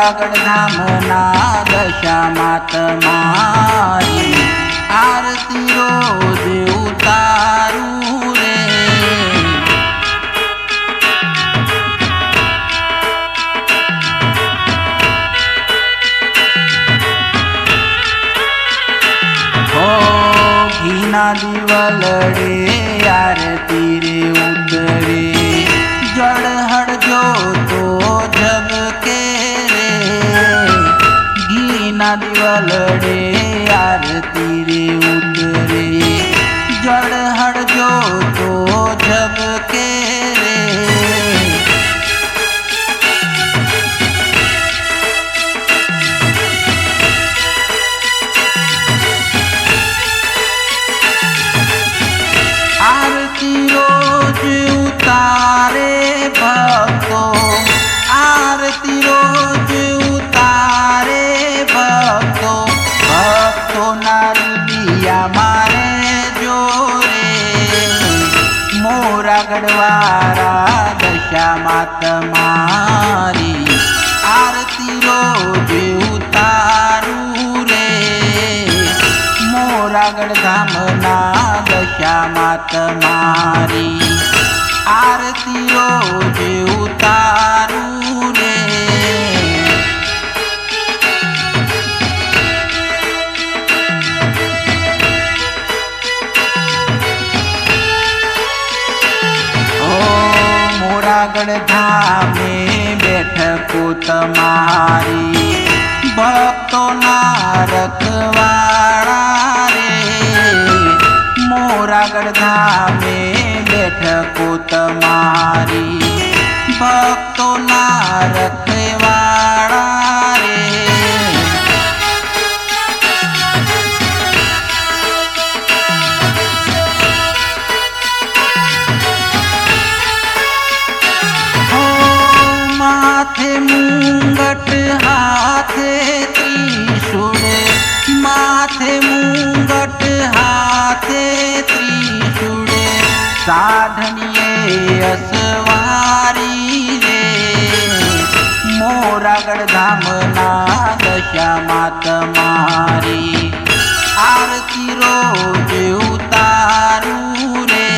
મોરાગઢ ધામના દશામાં તમારી આરતી રોજ ઉતારું રે। હો ઘીના દિવલડે આરતી રે ઉતરે જળ હળજો તો ઝબકે રે। ઘીના દિવલડે આરતી રે ઉતરે જળ હળજો તો ઝબકે રે। आरती रोज उतारे भक्तो आरती रोज उतारे भक्तो भक्तो नारिया मारे जोरे। मोरागढ़वारा दशाમાં તમારી आरती रोज उतारू रे। मोरागढ़ धामना दशाમાં તમારી आरती रोज उतारू रे। ओ मोरागढ़ धामे बैठको तमारी भक्तोना रखवाड़ा रे। मोरागढ़ धामे बैठको तमारी भक्तोना रखवाड़ा रे। हो माथे मुंगट हाथे त्रिशूल माथे मुंगट हाथे त्रिशूल साधनिये असवारी रे। मोरागढ़ धामना दशाમાં તમારી आरती रोज उतारू रे।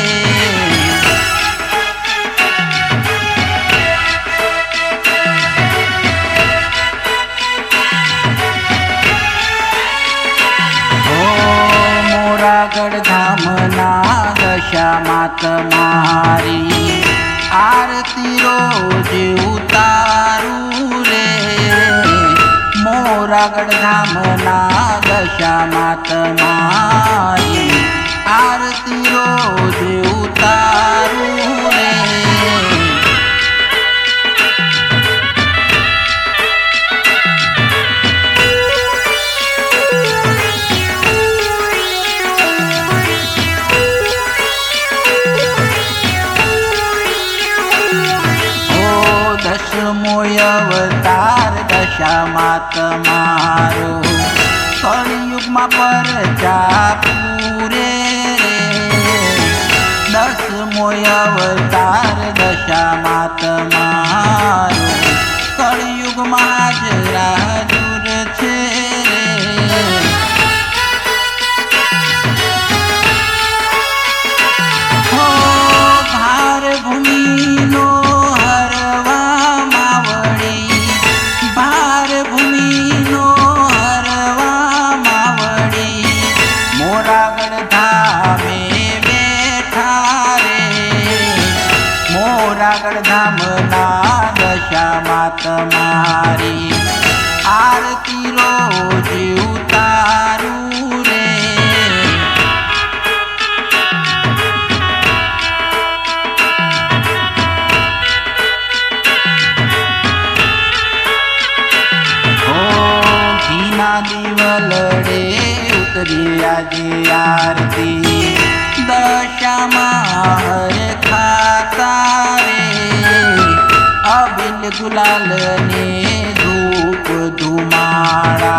मोरागढ़ धामना दशाમાં તમારી आरती रोज उतारू रे। मोरागढ़ धामना दशाમાં તમારી आरती रोज उतारू रे। दशमो अवतार दशाમાં તમારો કળિયુગમાં પરચા પૂરે રે। દશમો અવતાર દશામાં તમારો કળિયુગમાં હાજરા દૂર છે રે। હો ભાર ભૂમિનો मोरागढ़ धामना दशाમાં તમારી आरती रोज उतारू रे। ओ घीना दिवलड़े उतरी आजे आरती दशाમાં हर खाता रे। अबिल गुलाल ने धूप धुमाड़ा